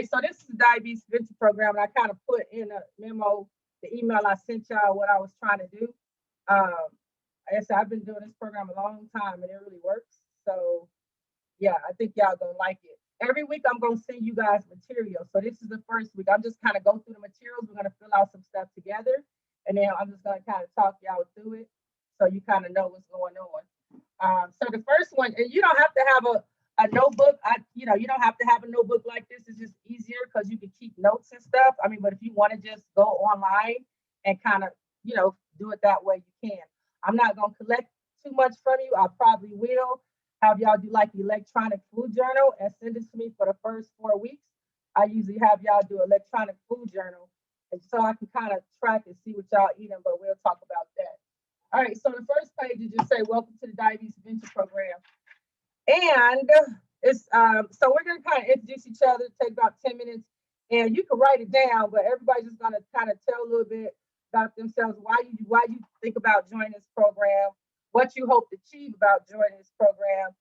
So this is the Diabetes Prevention Program, and I kind of put in a memo, the email I sent y'all, what I was trying to do. Um, like I said, I've been doing this program a long time, and it really works. So yeah, I think y'all gonna like it. Every week I'm gonna send you guys material. So this is the first week. I'm just kind of go through the materials. We're gonna fill out some stuff together, and then I'm just gonna kind of talk y'all through it, so you kind of know what's going on. So the first one, and you don't have to have a notebook. You don't have to have a notebook like this. It's just easier because you can keep notes and stuff. I mean, but if you want to just go online and kind of, do it that way, you can. I'm not gonna collect too much from you. I probably will have y'all do like electronic food journal and send it to me for the first 4 weeks. I usually have y'all do electronic food journal, and so I can kind of track and see what y'all eating. But we'll talk about that. All right, so the first page is just say, welcome to the Diabetes Prevention Program. And it's so we're gonna kind of introduce each other, take about 10 minutes, and you can write it down, but everybody's just gonna kind of tell a little bit about themselves, why you think about joining this program, what you hope to achieve about joining this program,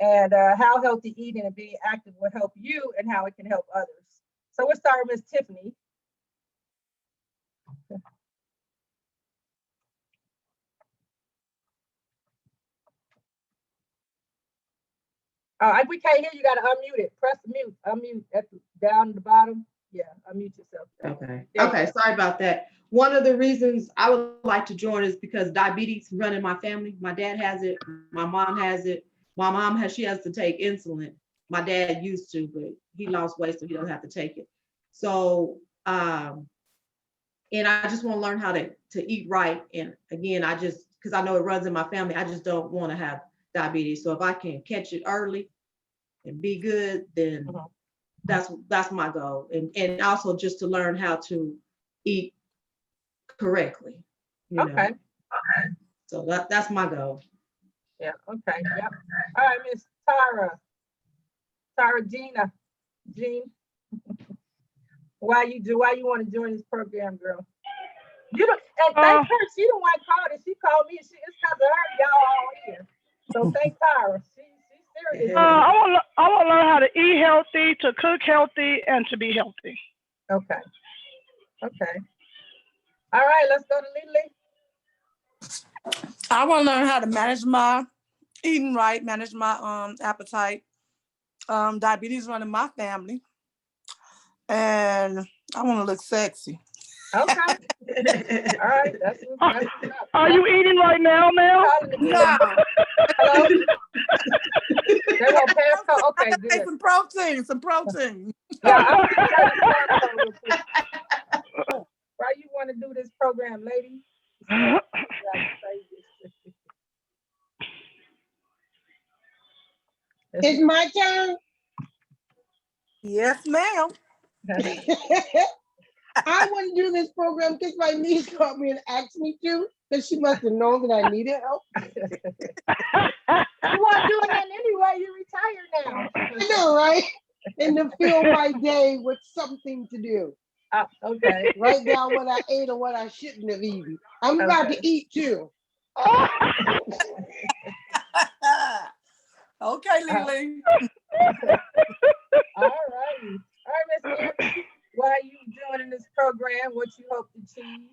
and how healthy eating and being active will help you and how it can help others. So we'll start with Ms. Tiffany. We can't hear you. Got to unmute it. Press mute. Unmute down the bottom. Yeah, unmute yourself. Okay. Okay. Sorry about that. One of the reasons I would like to join is because diabetes run in my family. My dad has it. My mom has it. My mom she has to take insulin. My dad used to, but he lost weight, so he doesn't have to take it. So, and I just want to learn how to eat right. And again, because I know it runs in my family, I just don't want to have diabetes. So if I can catch it early and be good, then that's my goal. And also just to learn how to eat correctly. Okay. So that's my goal. Yeah. Okay. Yep. All right, Miss Tara Jean. Why you want to join this program, girl? You don't, and thank her. She the one called it. She called me. It's because of her. Y'all all here. So thank Tara. She's serious. I want to learn how to eat healthy, to cook healthy, and to be healthy. Okay. All right, let's go to Lily. I want to learn how to manage my eating right, manage my appetite. Diabetes running my family, and I want to look sexy. Okay. All right. That's Are you eating right now, Mel? No. Hello? They won't pass code. Okay, good. Some protein. Yeah, why you want to do this program, lady? It's my turn. Yes, ma'am. I want to do this program because my niece called me and asked me to, because she must have known that I needed help. You want doing that anyway? You retired now. I know, right? And to fill my day with something to do. Okay. Write down what I ate or what I shouldn't have eaten. I'm about to eat too. Okay, Lily. All right, Miss Angie, why are you joining this program? What you hope to achieve?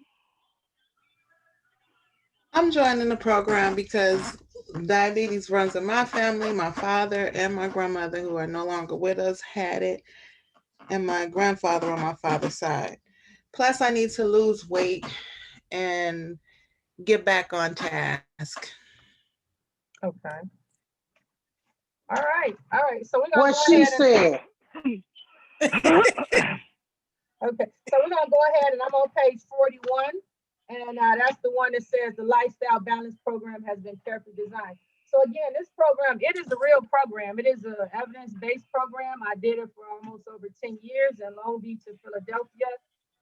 I'm joining the program because diabetes runs in my family. My father and my grandmother, who are no longer with us, had it, and my grandfather on my father's side. Plus, I need to lose weight and get back on task. Okay. All right. So we're gonna what she said. Okay, so we're gonna go ahead and I'm on page 41, and that's the one that says the Lifestyle Balance Program has been carefully designed. So again, this program, it is a real program. It is an evidence-based program. I did it for almost over 10 years in Long Beach and Philadelphia.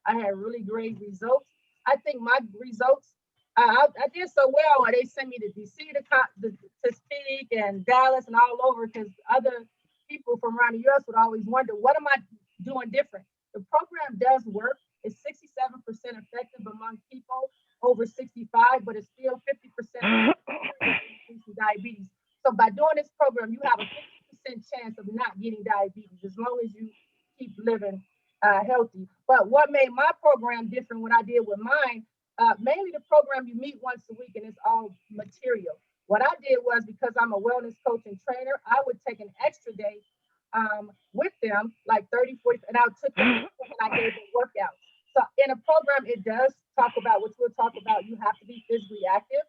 I had really great results. I think my results, I did so well. They sent me to DC to speak and Dallas and all over, because other people from around the US would always wonder, what am I doing different? The program does work. It's 67% effective among people over 65, but it's still 50% increasing diabetes. So by doing this program, you have a 50% chance of not getting diabetes as long as you keep living. living healthy. But what made my program different, what I did with mine, mainly the program you meet once a week and it's all material. What I did was, because I'm a wellness coach and trainer, I would take an extra day with them, like 30, 40, and I took them and I gave them workouts. So in a program, it does talk about, which we'll talk about, you have to be physically active,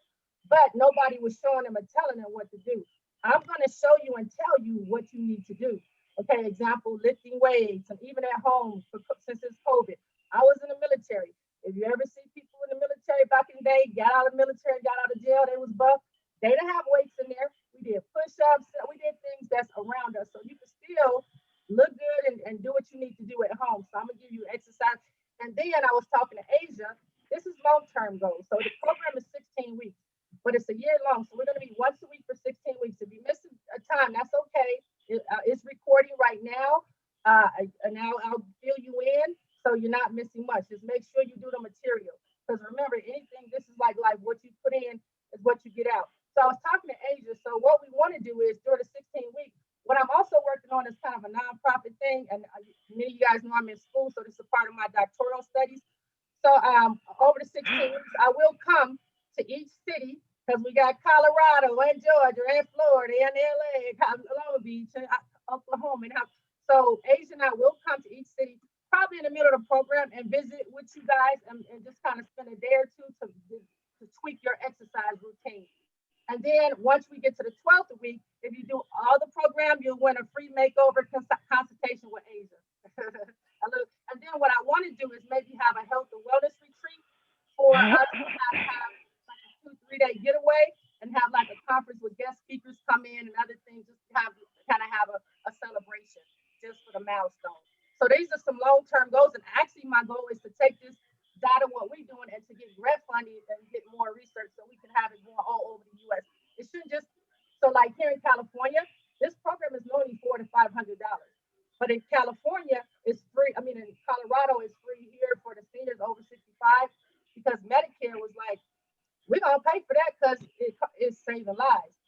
but nobody was showing them and telling them what to do. I'm going to show you and tell you what you need to do. Okay, example, lifting weights, and even at home, since it's COVID. I was in the military. If you ever see people in the military back in the day, got out of the military, got out of jail, they was buff, they didn't have weights in there. We did push-ups, we did things that's around us. So you can still look good and do what you need to do at home. So I'm gonna give you exercise. And then I was talking to Asia. This is long-term goals. So the program is 16 weeks, but it's a year long. So we're gonna meet once a week for 16 weeks. If you miss a time, that's okay. It's recording right now. And now I'll fill you in so you're not missing much. Just make sure you do the material. Because remember, anything, this is like what you put in is what you get out. So I was talking to Asia. So what we want to do is during the 16 weeks, what I'm also working on is kind of a nonprofit thing. And many of you guys know I'm in school, so this is a part of my doctoral studies. So over the 16 weeks, I will come to each city, because we got Colorado and Georgia and Florida and LA, and Long Beach and Oklahoma. So Asia and I will come to each city, probably in the middle of the program, and visit with you guys and just kind of spend a day or two to tweak your exercise routine. And then once we get to the 12th week, if you do all the program, you'll win a free makeover consultation with Asia. And then what I want to do is maybe have a health and wellness retreat for us to have like a 2-3 day getaway and have like a conference with guest speakers come in and other things, just to have a celebration just for the milestone. So these are some long-term goals. And actually my goal is to take this data, what we're doing, and to get grant funding and get more research so we can have it going all over the US. It shouldn't just, so like here in California, this program is only $400 to $500. But in California, it's free. I mean, in Colorado, it's free here for the seniors over 65, because Medicare was like, we're going to pay for that because it's saving lives.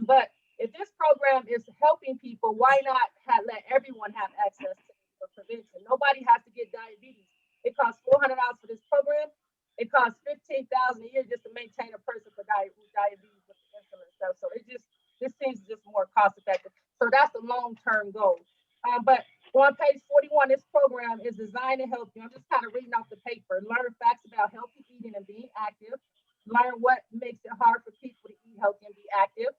But if this program is helping people, why not let everyone have access to prevention? Nobody has to get diabetes. It costs $400 for this program. It costs $15,000 a year just to maintain a person for diabetes with the insulin stuff. So this seems just more cost effective. So that's a long-term goal. But on page 41, this program is designed to help you. I'm just kind of reading off the paper. Learn facts about healthy eating and being active. Learn what makes it hard for people to eat healthy and be active.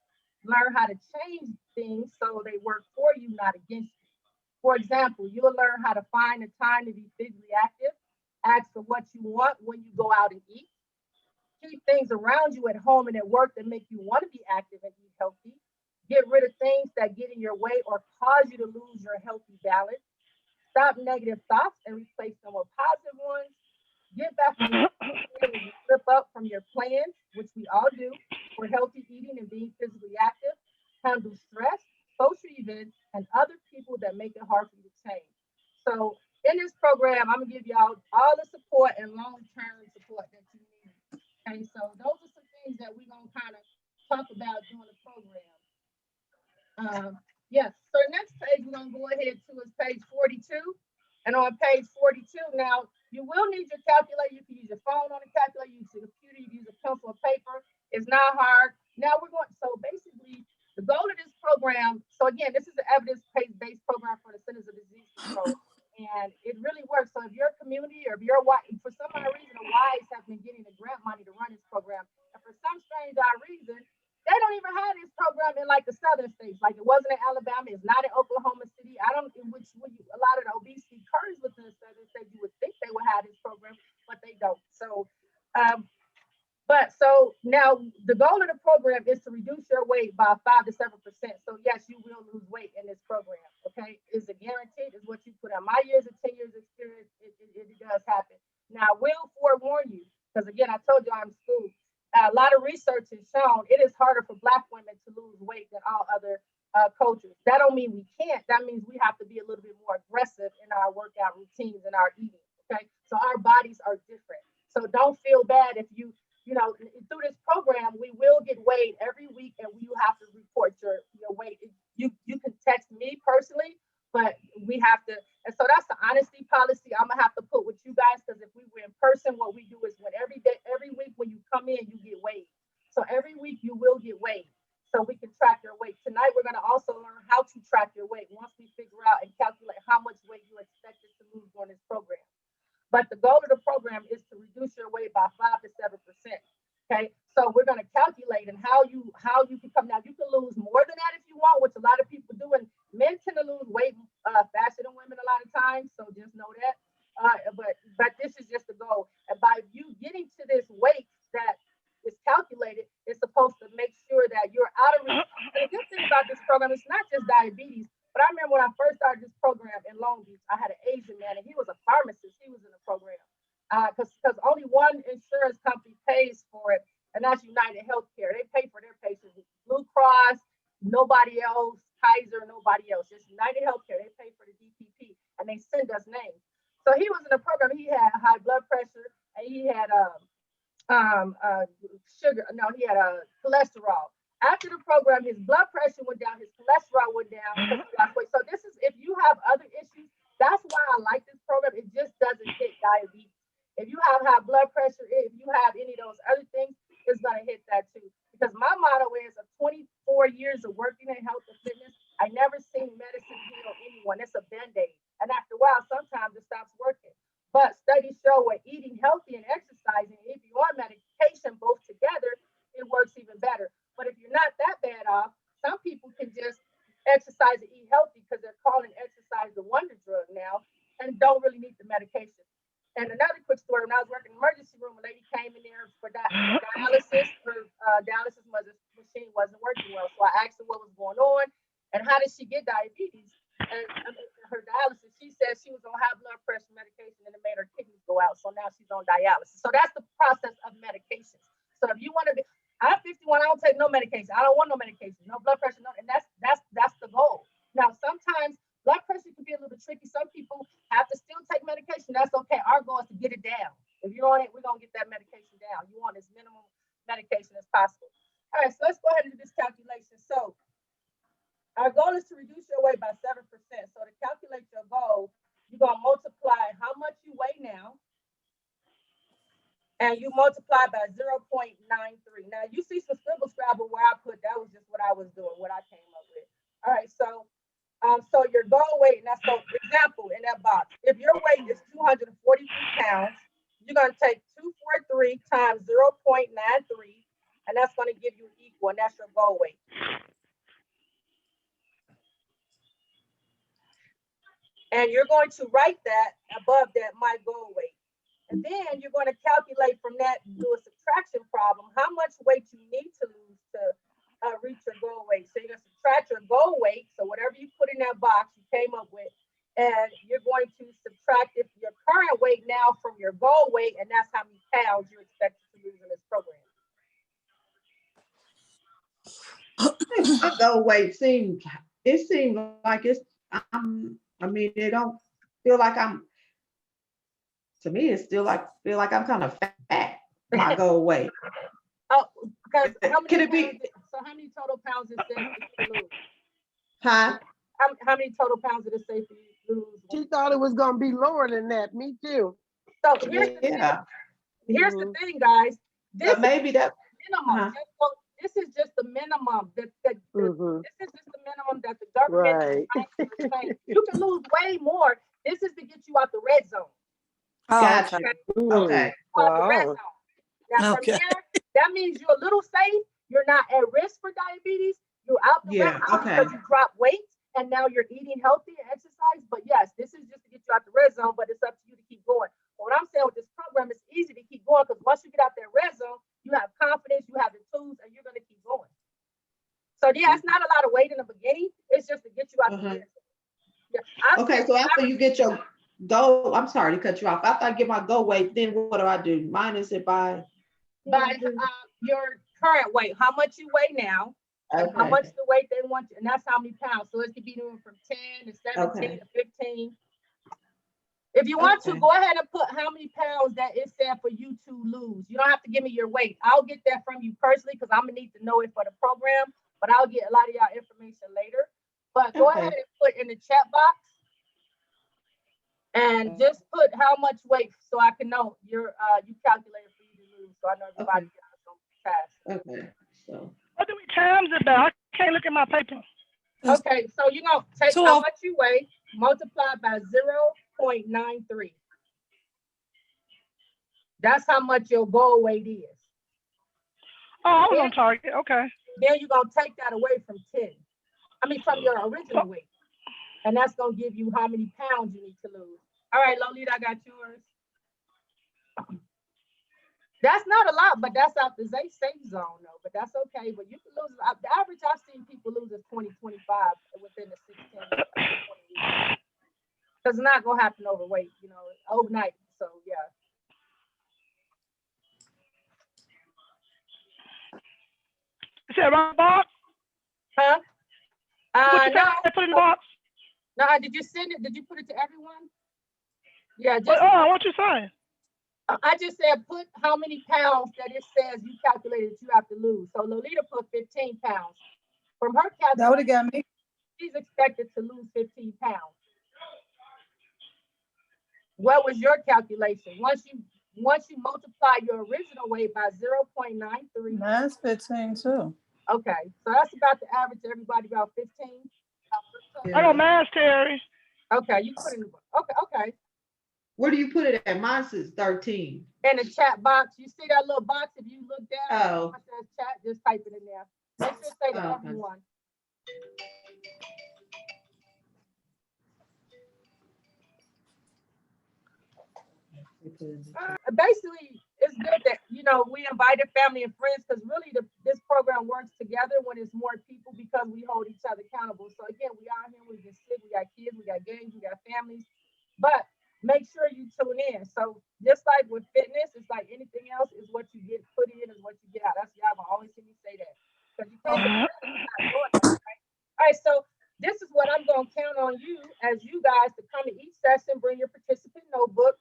Learn how to change things so they work for you, not against you. For example, you'll learn how to find the time to be physically active. Ask for what you want when you go out and eat. Keep things around you at home and at work that make you want to be active and eat healthy. Get rid of things that get in your way or cause you to lose your healthy balance. Stop negative thoughts and replace them with positive ones. Get back when you slip up from your plans, which we all do, for healthy eating and being physically active. Handle stress, social events, and other people that make it hard for you to change. So in this program, I'm going to give y'all all the support and long-term support that you need. Okay, so those are some things that we're going to kind of talk about during the program. Yes, so the next page we're going to go ahead to is page 42. And on page 42, now, you will need your calculator. You can use your phone on the calculator, use your computer, you can use a pencil and paper. It's not hard. Now we're going, so basically, the goal of this program, so again, this is an evidence-based program for the Centers of Disease Control. And it really works. So if your community or if you're for some odd reason, the Wise have been getting the grant money to run this program. And for some strange odd reason, they don't even have this program in like the southern states. Like it wasn't in Alabama, it's not in Oklahoma City. I don't, in which a lot of the obesity occurs within the southern states. You would think they would have this program, but they don't. So, so now the goal of the program is to reduce your weight by 5 to 7%. So yes, you will lose weight in this program. Okay, is it guaranteed? Is what you put on. My years of 10 years experience, it does happen. Now I will forewarn you, because again, I told you I'm schooled. A lot of research has shown it is harder for Black women to lose weight than all other cultures. That don't mean we can't. That means we have to be a little bit more aggressive in our workout routines and our eating. Okay, so our bodies are different. So don't feel bad if you know, through this program, we will get weighed every week, and you have to report your weight. You can text me personally, but we have to, and so that's the honesty policy I'm gonna have to put with you guys, because if we were in person, what we do is when every week when you come in, you get weighed. So every week you will get weighed, so we can track your weight. Tonight we're gonna also learn how to track your weight once we figure out and calculate how much weight you expected to lose during this program. But the goal of the program is to reduce your weight by 5 to 7%. Okay, so we're going to calculate and how you can come. Now you can lose more than that if you want, which a lot of people do, and men tend to lose weight faster than women a lot of times. So just know that. But this is just the goal. And by you getting to this weight that is calculated, it's supposed to make sure that you're out of reach. And the good thing about this program, it's not just diabetes. But I remember when I first started this program in Long Beach, I had an Asian man, and he was a pharmacist. He was in the program because only one insurance company pays for it, and that's United Healthcare. They pay for their patients. Blue Cross, nobody else. Kaiser, nobody else. Just United Healthcare. They pay for the DPP, and they send us names. So he was in the program. He had high blood pressure, and he had sugar. No, he had cholesterol. After the program, his blood pressure went down, his cholesterol went down because he lost weight. So this is, if you have other issues, that's why I like this program. It just doesn't hit diabetes. If you have high blood pressure, if you have any of those other things, it's going to hit that too. Because my motto is of 24 years of working in health and fitness, I never seen medicine heal anyone. It's a Band-Aid. And after a while, sometimes it stops working. But studies show when eating healthy and exercising, if you're on medication both together, it works even better. But if you're not that bad off, some people can just exercise and eat healthy because they're calling exercise the wonder drug now and don't really need the medication. And another quick story, when I was working in the emergency room, a lady came in there for dialysis. Her dialysis machine wasn't working well. So I asked her what was going on and how did she get diabetes? And her dialysis, she said she was on high blood pressure medication and it made her kidneys go out. So now she's on dialysis. So that's the process of medications. So if you want to be, I'm 51. I don't take no medication. I don't want no medication, no blood pressure, no, and that's the goal. Now, sometimes blood pressure can be a little tricky. Some people have to still take medication. That's okay. Our goal is to get it down. If you're on it, we're gonna get that medication down. You want as minimum medication as possible. All right, so let's go ahead and do this calculation. So our goal is to reduce your weight by 7%. So to calculate your goal, you're gonna multiply how much you weigh now, and you multiply by 0.93. Now you see some scribble scrabble where I put, that was just what I was doing, what I came up with. All right, so your goal weight, now so example in that box, if your weight is 243 pounds, you're gonna take 243 times 0.93, and that's gonna give you equal, and that's your goal weight. And you're going to write that above that, my goal weight. And then you're going to calculate from that, do a subtraction problem, how much weight you need to lose to reach your goal weight. So you're going to subtract your goal weight. So whatever you put in that box you came up with, and you're going to subtract your current weight now from your goal weight, and that's how many pounds you're expected to lose in this program. My goal weight seemed like it's, I mean, it don't feel like to me, it's still feel like I'm kind of fat, my goal weight. Oh, because how Can it be? how many total pounds is safe for you to lose? Huh? How many total pounds is it safe for you to lose? She thought it was gonna be lower than that. Me too. So here's the thing, guys. This maybe that minimum. This is just the minimum. This is just the minimum that the government is saying. You can lose way more. This is to get you out the red zone. Gotcha. Okay. Out the red zone. Now from there, that means you're a little safe. You're not at risk for diabetes. You're out the red zone because you drop weight and now you're eating healthy and exercise. But yes, this is just to get you out the red zone, but it's up to you to keep going. But what I'm saying with this program, it's easy to keep going because once you get out that red zone, you have confidence, you have the tools, and you're going to keep going. So yeah, it's not a lot of weight in the beginning. It's just to get you out the red zone. Yeah, okay, so after you get your goal, I'm sorry to cut you off. After I get my goal weight, then what do I do? Minus it by your current weight, how much you weigh now, and how much the weight they want you, and that's how many pounds. So it could be doing from 10 to 17 to 15. If you want to, go ahead and put how many pounds that is said for you to lose. You don't have to give me your weight. I'll get that from you personally because I'm gonna need to know it for the program, but I'll get a lot of y'all information later. But go Okay. ahead and put in the chat box and just put how much weight so I can know you calculated for you to lose. So I know everybody got some fast. Okay. So What do we times it by? I can't look at my paper. Okay, so you're gonna take Two how of- much you weigh, multiply by 0.93. That's how much your goal weight is. Oh, I was on target. Okay. Then you're gonna take that away from 10. I mean from your original weight. And that's gonna give you how many pounds you need to lose. All right, Lolita, I got yours. That's not a lot, but that's out the safe zone though. But that's okay. But you can lose. The average I've seen people lose is 20, 25 within the 16 20 weeks. Because it's not gonna happen overweight, overnight. So yeah. You said round box? Huh? What you No, said? Put in the box? no. Did you send it? Did you put it to everyone? Yeah, just What you saying? I just said put how many pounds that it says you calculated you have to lose. So Lolita put 15 pounds. From her That would have calculation, got me. she's expected to lose 15 pounds. What was your calculation? Once you multiply your original weight by 0.93. Mine's 15 too. Okay, so that's about the average. Everybody about 15. I don't mind, Terry. Okay, you put in the book. Okay. where do you put it at? Mine says 13. In the chat box, you see that little box? If you look down, Oh. it says chat. Just type it in there. Make sure it say to Oh, okay. everyone. Basically, it's good that we invited family and friends because really this program works together when it's more people because we hold each other accountable. So again, we out here, we get sick, we got kids, we got gangs, we got families, but make sure you tune in. So just like with fitness, it's like anything else, is what you get put in is what you get out. That's y'all gonna always hear me say that because you can't. All right, so this is what I'm gonna count on you as you guys to come to each session, bring your participant notebook.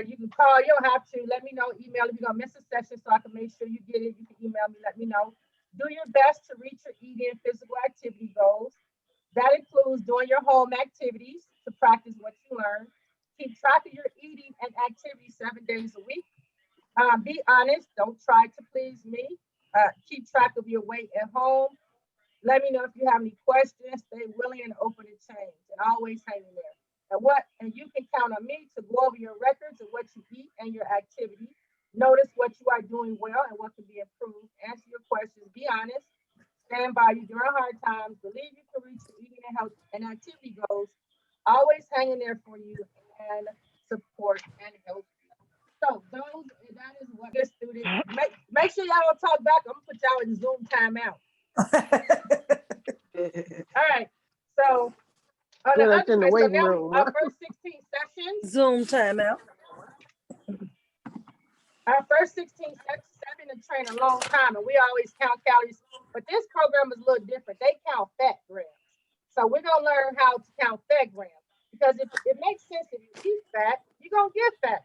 You can call, you don't have to. Let me know, email if you're gonna miss a session so I can make sure you get it. You can email me, let me know. Do your best to reach your eating and physical activity goals. That includes doing your home activities to practice what you learn. Keep track of your eating and activity 7 days a week. Be honest, don't try to please me. Keep track of your weight at home. Let me know if you have any questions. Stay willing and open to change, and always hang in there. And you can count on me to go over your records of what you eat and your activity. Notice what you are doing well and what can be improved. Answer your questions. Be honest. Stand by you during hard times. Believe you can reach your eating and health and activity goals. Always hanging there for you and support and help you. So that is what this student. Make sure y'all don't talk back. I'm gonna put y'all in Zoom timeout. All right. So. Then it's in the so waiting now room. our first 16 sessions. Zoom timeout. Our first 16 sessions, I've been in training a long time, and we always count calories. But this program is a little different. They count fat grams. So we're gonna learn how to count fat grams because if it makes sense, if you eat fat, you're gonna get fat.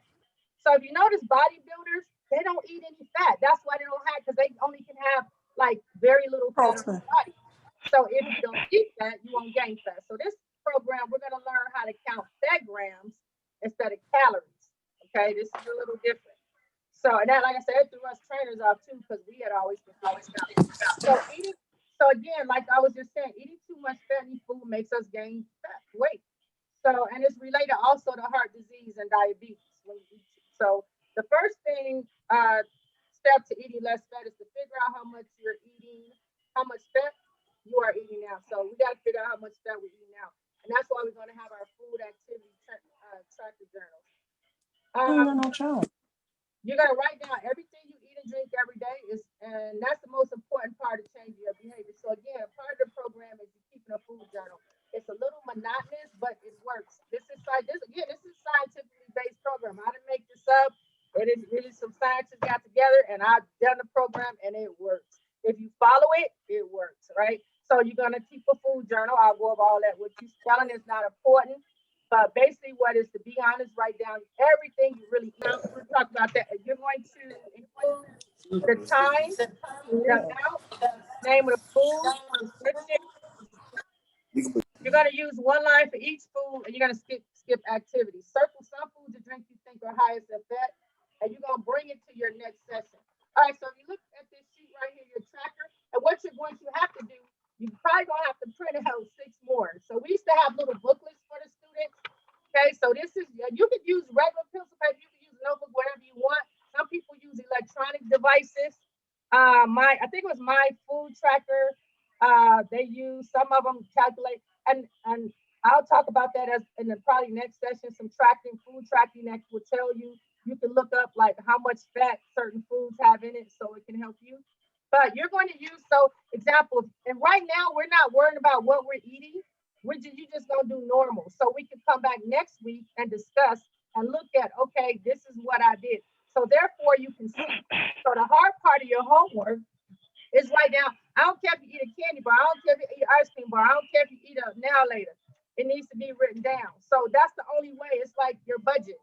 So if you notice, bodybuilders, they don't eat any fat. That's why they don't have, because they only can have like very little fat on their body. So if you don't eat fat, you won't gain fat. So this program, we're going to learn how to count fat grams instead of calories. Okay, this is a little different. So, and that, like I said, it threw us trainers off too because we had always been counting. So again, like I was just saying, eating too much fatty food makes us gain fat weight. So, and it's related also to heart disease and diabetes. So the first step to eating less fat is to figure out how much you're eating, how much fat you are eating now. So we got to figure out how much fat we're eating now. And that's why we're going to have our food activity tracker journals. You're going to write down everything you eat and drink every day, and that's the most important part of changing your behavior. So again, part of the program is keeping a food journal. It's a little monotonous, but it works. This is scientifically based program. I didn't make this up. It is really some scientists got together, and I've done the program, and it works. If you follow it, it works, right? So you're gonna keep a food journal. I'll go over all that. What you're spelling is not important, but basically, what is to be honest, write down everything you really eat. We'll talk about that. You're going to include the time, the amount, name of the food, description, You're gonna use one line for each food, and you're gonna skip activities. Circle some foods and drinks you think are highest in fat, and you're gonna bring it to your next session. All right, so if you look at this sheet right here, your tracker, and what you're going to have to do, you're probably gonna have to print out 6 more. So we used to have little booklets for the students. Okay, so this is, you could use regular pencil paper, you can use notebook, whatever you want. Some people use electronic devices. I think it was my food tracker. They use, some of them calculate, and I'll talk about that as in the probably next session. Some food tracking that will tell you. You can look up like how much fat certain foods have in it, so it can help you. But you're going to use, so example, and right now we're not worrying about what we're eating. You just gonna do normal, so we can come back next week and discuss and look at, okay, this is what I did. So therefore you can see. So the hard part of your homework is right now. I don't care if you eat a candy bar, I don't care if you eat ice cream bar, I don't care if you eat a now later. It needs to be written down. So that's the only way. It's like your budget.